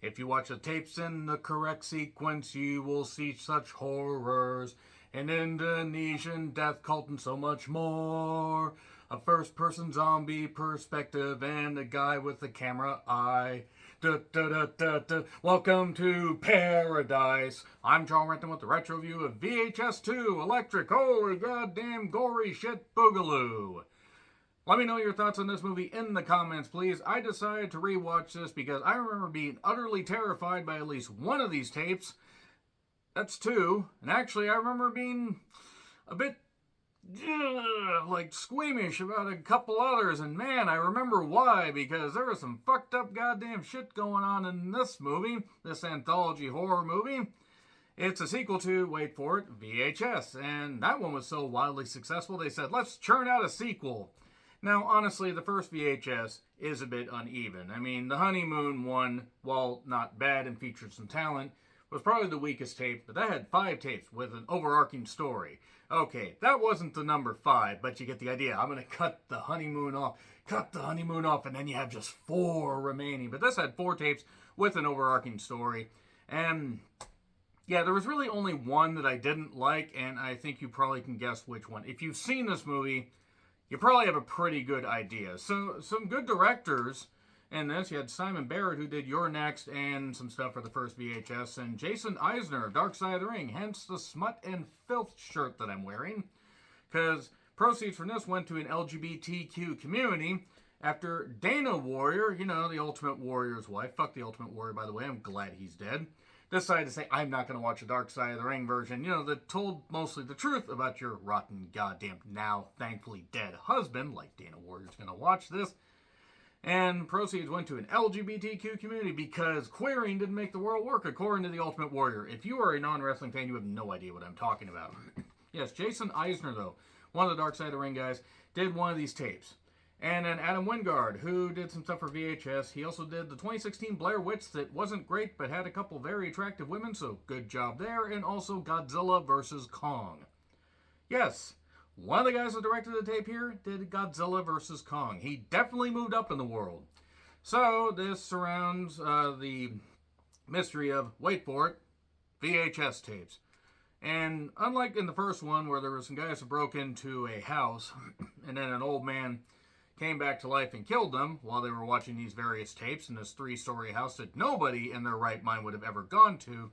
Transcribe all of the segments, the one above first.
If you watch the tapes in the correct sequence, you will see such horrors. An Indonesian death cult and so much more. A first-person zombie perspective and a guy with a camera eye. Da, da, da, da, da. Welcome to Paradise. I'm John Renton with the retro view of VHS 2 Electric. Holy goddamn gory shit boogaloo. Let me know your thoughts on this movie in the comments, please. I decided to rewatch this because I remember being utterly terrified by at least one of these tapes. That's two. And actually, I remember being a bit like squeamish about a couple others. And man, I remember why, because there was some fucked up goddamn shit going on in this movie, this anthology horror movie. It's a sequel to, wait for it, VHS. And that one was so wildly successful, they said, let's churn out a sequel. Now, honestly, the first VHS is a bit uneven. I mean, the Honeymoon one, while not bad and featured some talent, was probably the weakest tape, but that had 5 tapes with an overarching story. Okay, that wasn't the number 5, but you get the idea. I'm going to cut the Honeymoon off, and then you have just 4 remaining. But this had 4 tapes with an overarching story. And yeah, there was really only one that I didn't like, and I think you probably can guess which one. If you've seen this movie, you probably have a pretty good idea. So, some good directors in this. You had Simon Barrett, who did You're Next and some stuff for the first VHS, and Jason Eisner of Dark Side of the Ring, hence the smut and filth shirt that I'm wearing, because proceeds from this went to an LGBTQ community after Dana Warrior, you know, the Ultimate Warrior's wife, fuck the Ultimate Warrior, by the way, I'm glad he's dead, decided to say, I'm not going to watch a Dark Side of the Ring version, you know, that told mostly the truth about your rotten, goddamn, now thankfully dead husband, like Dana Warrior's going to watch this. And proceeds went to an LGBTQ community because queering didn't make the world work, according to the Ultimate Warrior. If you are a non-wrestling fan, you have no idea what I'm talking about. Yes, Jason Eisner, though, one of the Dark Side of the Ring guys, did one of these tapes. And then Adam Wingard, who did some stuff for VHS. He also did the 2016 Blair Witch that wasn't great, but had a couple very attractive women, so good job there. And also Godzilla vs. Kong. Yes, one of the guys that directed the tape here did Godzilla vs. Kong. He definitely moved up in the world. So this surrounds the mystery of, wait for it, VHS tapes. And unlike in the first one where there were some guys who broke into a house and then an old man came back to life and killed them while they were watching these various tapes in this 3-story house that nobody in their right mind would have ever gone to,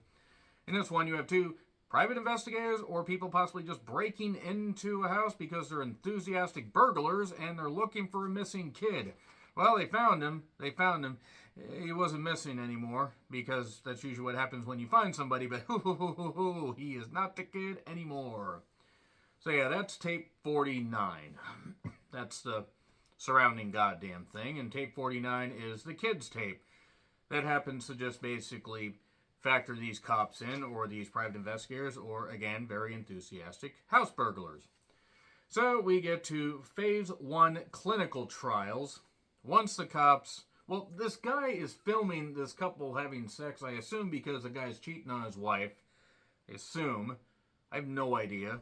in this one you have 2 private investigators or people possibly just breaking into a house because they're enthusiastic burglars and they're looking for a missing kid. Well, they found him. He wasn't missing anymore because that's usually what happens when you find somebody, but he is not the kid anymore. So yeah, that's tape 49. That's the surrounding goddamn thing, and tape 49 is the kids tape. That happens to just basically factor these cops in, or these private investigators, or, again, very enthusiastic house burglars. So we get to Phase 1 clinical trials. Once the cops... Well, this guy is filming this couple having sex, I assume because the guy's cheating on his wife. I assume. I have no idea.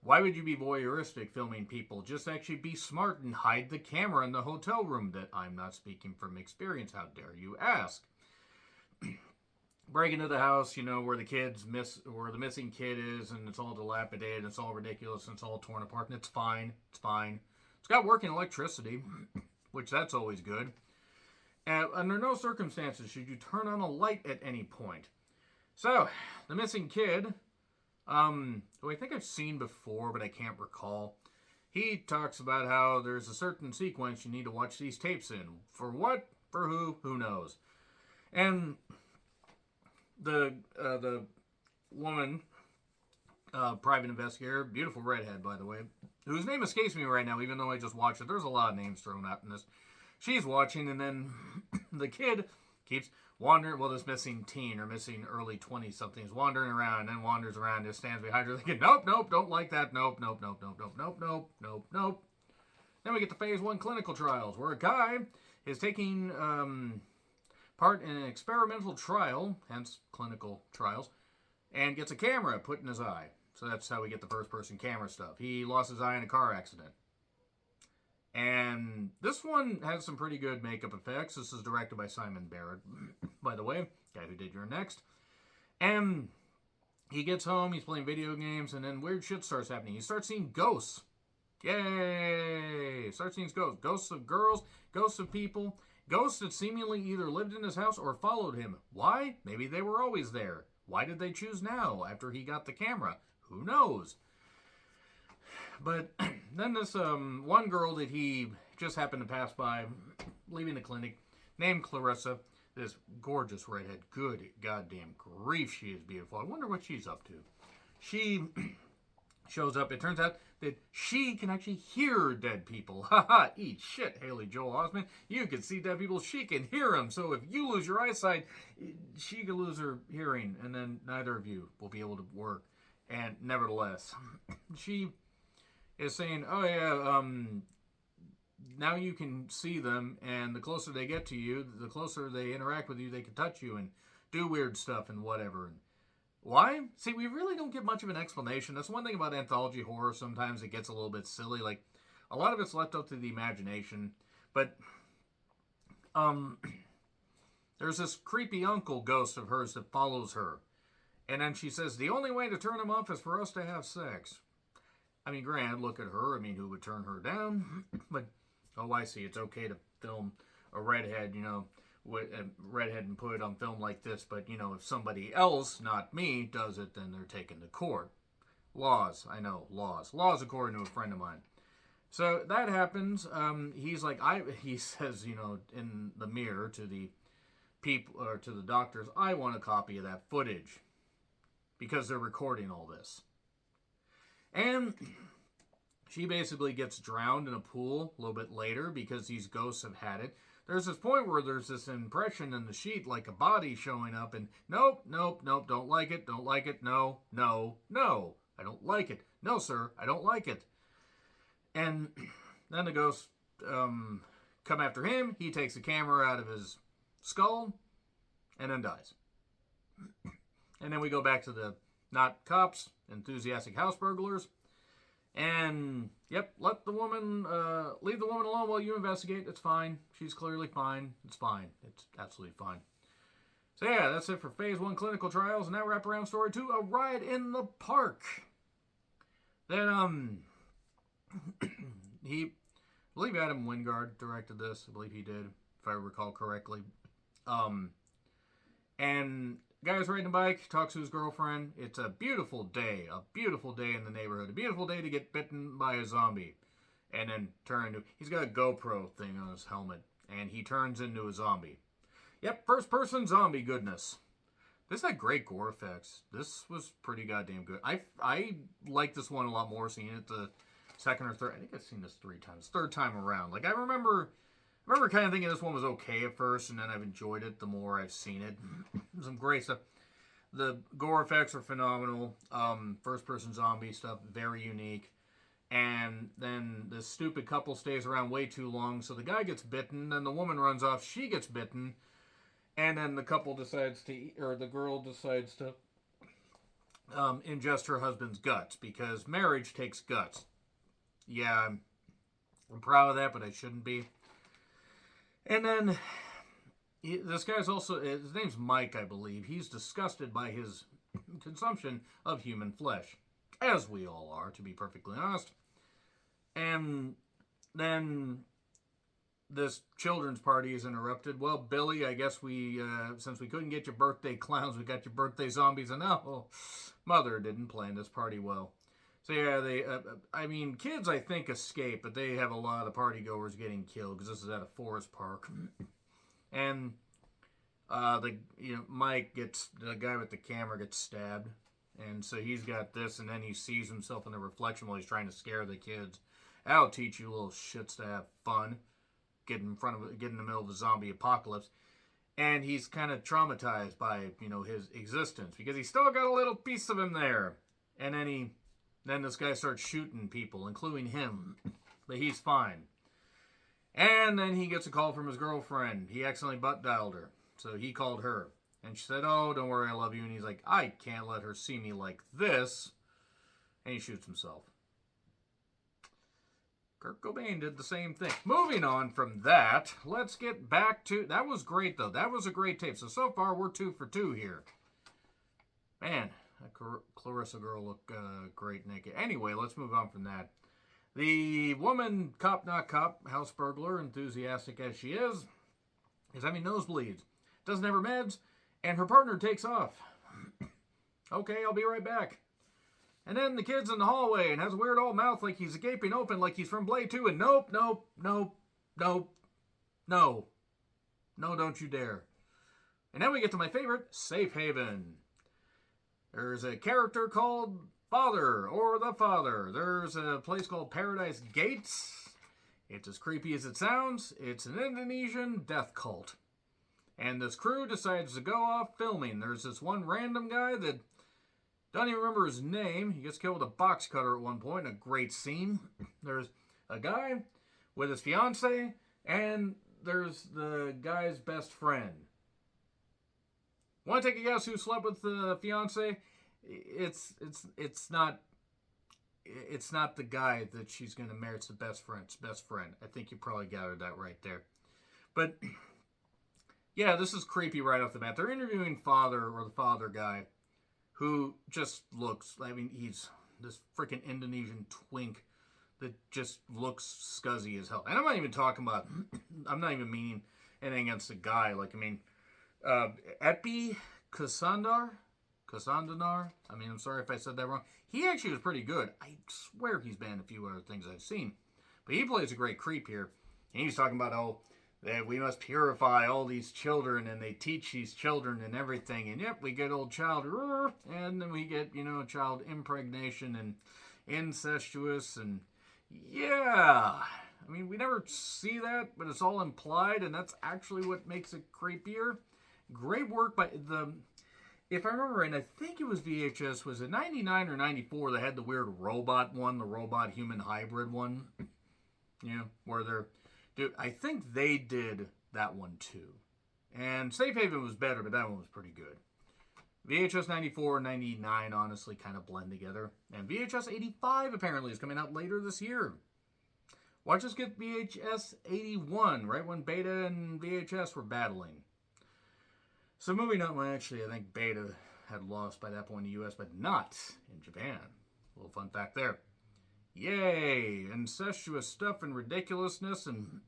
Why would you be voyeuristic filming people? Just actually be smart and hide the camera in the hotel room. That I'm not speaking from experience. How dare you ask? Break into the house, you know, where the missing kid is, and it's all dilapidated, and it's all ridiculous, and it's all torn apart, and it's fine. It's fine. It's got working electricity, which that's always good. And under no circumstances should you turn on a light at any point. So, the missing kid, who I think I've seen before, but I can't recall, he talks about how there's a certain sequence you need to watch these tapes in. For what? For who? Who knows? And the woman, private investigator, beautiful redhead, by the way, whose name escapes me right now, even though I just watched it. There's a lot of names thrown out in this. She's watching, and then the kid keeps wandering. Well, this missing teen, or missing early 20-something, is wandering around, and then wanders around, and stands behind her thinking, nope, don't like that, nope. Then we get to Phase 1 clinical trials, where a guy is taking part in an experimental trial, hence clinical trials, and gets a camera put in his eye. So that's how we get the first-person camera stuff. He lost his eye in a car accident. And this one has some pretty good makeup effects. This is directed by Simon Barrett, by the way, guy who did You're Next. And he gets home, he's playing video games, and then weird shit starts happening. He starts seeing ghosts. Yay! Starts seeing ghosts. Ghosts of girls, ghosts of people, ghosts that seemingly either lived in his house or followed him. Why? Maybe they were always there. Why did they choose now after he got the camera? Who knows? But then this one girl that he just happened to pass by, leaving the clinic, named Clarissa, this gorgeous redhead. Good goddamn grief, she is beautiful. I wonder what she's up to. She shows up. It turns out that she can actually hear dead people. Haha, eat shit, Haley Joel Osment. You can see dead people. She can hear them. So if you lose your eyesight, she could lose her hearing, and then neither of you will be able to work. And nevertheless, she is saying, oh yeah, now you can see them, and the closer they get to you, the closer they interact with you, they can touch you and do weird stuff and whatever. And why? See, we really don't get much of an explanation. That's one thing about anthology horror. Sometimes it gets a little bit silly. Like, a lot of it's left up to the imagination. But, there's this creepy uncle ghost of hers that follows her. And then she says, the only way to turn him off is for us to have sex. I mean, granted, look at her. I mean, who would turn her down? But, oh, I see. It's okay to film a redhead, with a redhead and put it on film like this. But, if somebody else, not me, does it, then they're taken to court. Laws. I know. Laws. Laws according to a friend of mine. So that happens. He's like, he says, in the mirror to the people, or to the doctors, I want a copy of that footage. Because they're recording all this. And she basically gets drowned in a pool a little bit later because these ghosts have had it. There's this point where there's this impression in the sheet like a body showing up, and nope, don't like it, no, I don't like it. No, sir, I don't like it. And then the ghosts come after him. He takes the camera out of his skull and then dies. And then we go back to the not cops, enthusiastic house burglars. And, yep, leave the woman alone while you investigate. It's fine. She's clearly fine. It's fine. It's absolutely fine. So, yeah, that's it for Phase 1 clinical trials. And now wraparound story 2, A Riot in the Park. Then, I believe Adam Wingard directed this. I believe he did, if I recall correctly. And guy's riding a bike, talks to his girlfriend. It's a beautiful day in the neighborhood. A beautiful day to get bitten by a zombie. And then he's got a GoPro thing on his helmet. And he turns into a zombie. Yep, first person zombie goodness. This had great gore effects. This was pretty goddamn good. I like this one a lot more, seeing it the second or third. I think I've seen this 3 times. Third time around. Like, I remember kind of thinking this one was okay at first, and then I've enjoyed it the more I've seen it. Some great stuff. The gore effects are phenomenal. First-person zombie stuff, very unique. And then the stupid couple stays around way too long, so the guy gets bitten, then the woman runs off, she gets bitten, and then the girl decides to ingest her husband's guts, because marriage takes guts. Yeah, I'm proud of that, but I shouldn't be. And then, this guy's also, his name's Mike, I believe. He's disgusted by his consumption of human flesh. As we all are, to be perfectly honest. And then this children's party is interrupted. Well, Billy, I guess since we couldn't get your birthday clowns, we got your birthday zombies. And mother didn't plan this party well. So yeah, kids I think escape, but they have a lot of party goers getting killed because this is at a forest park. And Mike the guy with the camera gets stabbed. And so he's got this, and then he sees himself in the reflection while he's trying to scare the kids. That'll teach you little shits to have fun. Get in the middle of a zombie apocalypse. And he's kind of traumatized by, his existence, because he's still got a little piece of him there. And then this guy starts shooting people, including him. But he's fine. And then he gets a call from his girlfriend. He accidentally butt dialed her. So he called her. And she said, oh, don't worry, I love you. And he's like, I can't let her see me like this. And he shoots himself. Kurt Cobain did the same thing. Moving on from that, let's get back to... That was great, though. That was a great tape. So far, we're 2 for 2 here. Man, that Clarissa girl looked great naked. Anyway, let's move on from that. The woman, cop not cop, house burglar, enthusiastic as she is having nosebleeds. Doesn't have her meds, and her partner takes off. Okay, I'll be right back. And then the kid's in the hallway and has a weird old mouth like he's gaping open like he's from Blade 2. And nope. No, don't you dare. And then we get to my favorite, Safe Haven. There's a character called Father, or the Father. There's a place called Paradise Gates. It's as creepy as it sounds. It's an Indonesian death cult. And this crew decides to go off filming. There's this one random guy that... Don't even remember his name. He gets killed with a box cutter at one point. A great scene. There's a guy with his fiance, and there's the guy's best friend. Want to take a guess who slept with the fiance? It's not the guy that she's going to marry. It's the best friend. It's best friend. I think you probably gathered that right there. But yeah, this is creepy right off the bat. They're interviewing the father guy, who just looks, I mean, he's this freaking Indonesian twink that just looks scuzzy as hell. And I'm not even talking about, I'm not even meaning anything against the guy. Like, I mean, Epi Kusandanar? I mean, I'm sorry if I said that wrong. He actually was pretty good. I swear he's been in a few other things I've seen. But he plays a great creep here. And he's talking about, that we must purify all these children, and they teach these children and everything. And yep, we get old child, and then we get, child impregnation and incestuous, and yeah. I mean, we never see that, but it's all implied, and that's actually what makes it creepier. Great work by if I remember right, I think it was VHS, was it 99 or 94, they had the weird robot one, the robot human hybrid one, where they're... Dude, I think they did that one too. And Safe Haven was better, but that one was pretty good. VHS 94 and 99 honestly kind of blend together. And VHS 85 apparently is coming out later this year. Watch us get VHS 81, right when Beta and VHS were battling. So moving on, well, actually, I think Beta had lost by that point in the US, but not in Japan. A little fun fact there. Yay! Incestuous stuff and ridiculousness, and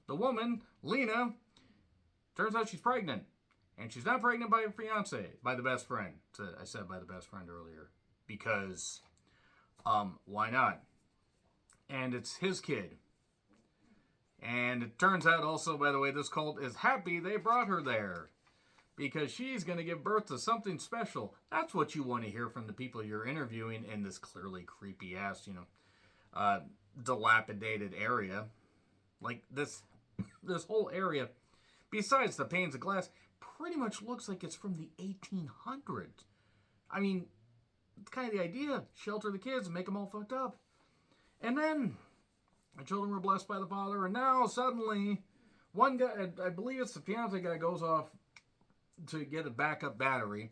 the woman, Lena, turns out she's pregnant. And she's not pregnant by her fiance, by the best friend. I said by the best friend earlier. Because, why not? And it's his kid. And it turns out also, by the way, this cult is happy they brought her there. Because she's going to give birth to something special. That's what you want to hear from the people you're interviewing in this clearly creepy ass, dilapidated area. Like this whole area, besides the panes of glass, pretty much looks like it's from the 1800s. I mean, it's kind of the idea. Shelter the kids and make them all fucked up. And then the children were blessed by the father, and now suddenly one guy, I believe it's the fiance guy, goes off to get a backup battery.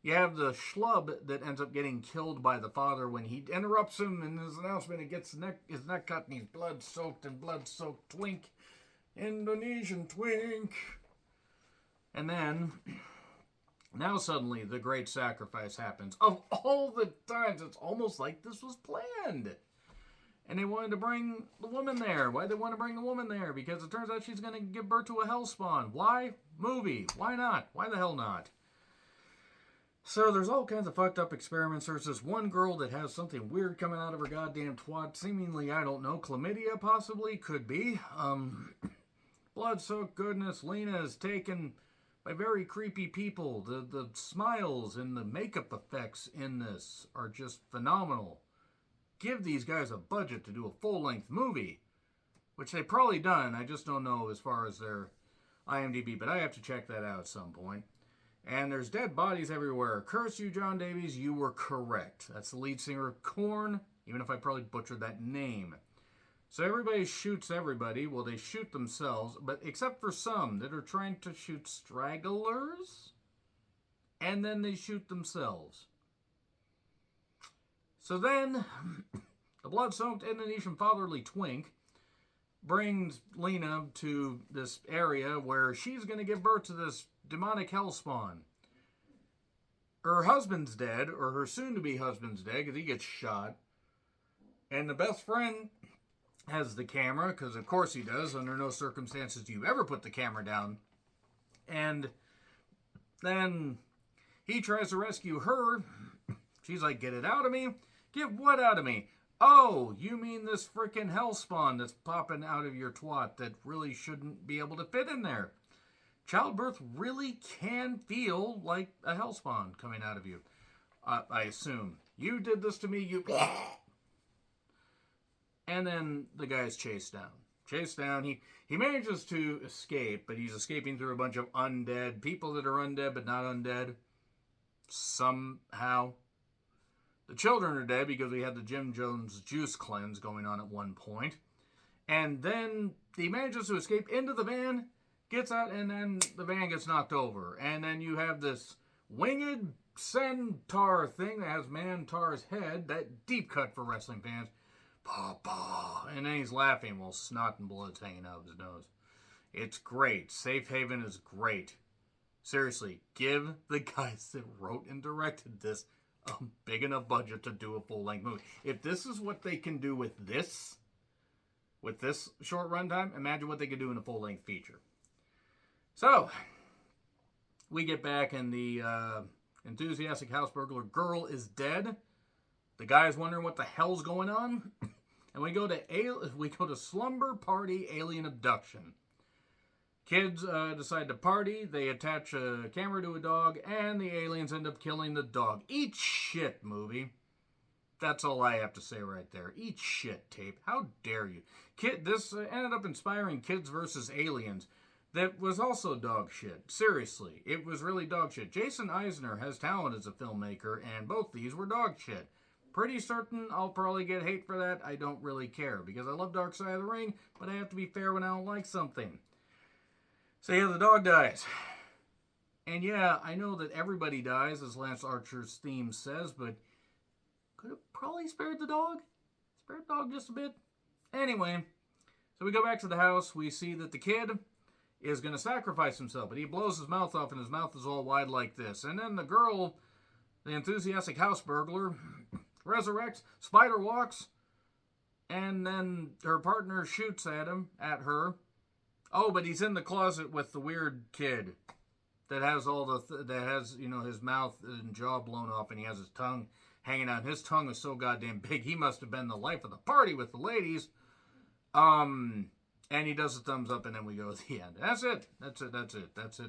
You have the schlub that ends up getting killed by the father when he interrupts him in his announcement and gets his neck cut, and he's blood-soaked twink. Indonesian twink. And then, now suddenly, the great sacrifice happens. Of all the times, it's almost like this was planned. And they wanted to bring the woman there. Why they want to bring the woman there? Because it turns out she's going to give birth to a hellspawn. Why? Movie. Why not? Why the hell not? So there's all kinds of fucked up experiments. There's this one girl that has something weird coming out of her goddamn twat. Seemingly, I don't know, chlamydia possibly? Could be. Blood-soaked goodness. Lena is taken by very creepy people. The smiles and the makeup effects in this are just phenomenal. Give these guys a budget to do a full-length movie, which they've probably done. I just don't know as far as their IMDb, but I have to check that out at some point. And there's dead bodies everywhere. Curse you, John Davies, you were correct. That's the lead singer of Korn, even if I probably butchered that name. So everybody shoots everybody. Well, they shoot themselves, but except for some that are trying to shoot stragglers, and then they shoot themselves. So then, the blood-soaked Indonesian fatherly twink brings Lena to this area where she's going to give birth to this demonic hellspawn. Her husband's dead, or her soon-to-be husband's dead, because he gets shot. And the best friend has the camera, because of course he does. Under no circumstances do you ever put the camera down. And then he tries to rescue her. She's like, get it out of me. Get what out of me? Oh, you mean this freaking hellspawn that's popping out of your twat that really shouldn't be able to fit in there. Childbirth really can feel like a hellspawn coming out of you. I assume. You did this to me, you... And then the guy's chased down. He manages to escape, but he's escaping through a bunch of undead. People that are undead but not undead. Somehow. The children are dead because we had the Jim Jones juice cleanse going on at one point. And then he manages to escape into the van, gets out, and then the van gets knocked over. And then you have this winged centaur thing that has Mantar's head, that deep cut for wrestling fans. Bah, bah. And then he's laughing while snot and blood's hanging out of his nose. It's great. Safe Haven is great. Seriously, give the guys that wrote and directed this a big enough budget to do a full-length movie. If this is what they can do with this short runtime, imagine what they could do in a full-length feature. So, we get back and the enthusiastic house burglar girl is dead. The guy is wondering what the hell's going on. And we go to Slumber Party Alien Abduction. Kids decide to party, they attach a camera to a dog, and the aliens end up killing the dog. Eat shit, movie. That's all I have to say right there. Eat shit, tape. How dare you? This ended up inspiring Kids vs. Aliens. That was also dog shit. Seriously, it was really dog shit. Jason Eisner has talent as a filmmaker, and both these were dog shit. Pretty certain I'll probably get hate for that. I don't really care, because I love Dark Side of the Ring, but I have to be fair when I don't like something. So yeah, the dog dies. And yeah, I know that everybody dies, as Lance Archer's theme says, but could have probably spared the dog. Spared the dog just a bit. Anyway, so we go back to the house. We see that the kid is going to sacrifice himself, but he blows his mouth off, and his mouth is all wide like this. And then the girl, the enthusiastic house burglar, resurrects, spider walks, and then her partner shoots at her. Oh, but he's in the closet with the weird kid that has his mouth and jaw blown off, and he has his tongue hanging out. His tongue is so goddamn big, he must have been the life of the party with the ladies. And he does a thumbs up, and then we go to the end. That's it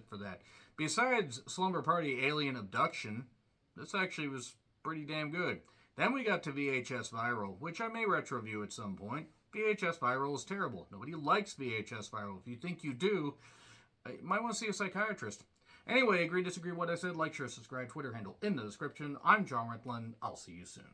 for that. Besides Slumber Party Alien Abduction, this actually was pretty damn good. Then we got to VHS Viral, which I may retro-view at some point. VHS Viral is terrible. Nobody likes VHS Viral. If you think you do, you might want to see a psychiatrist. Anyway, agree, disagree what I said, like, share, subscribe, Twitter handle in the description. I'm John Rickland. I'll see you soon.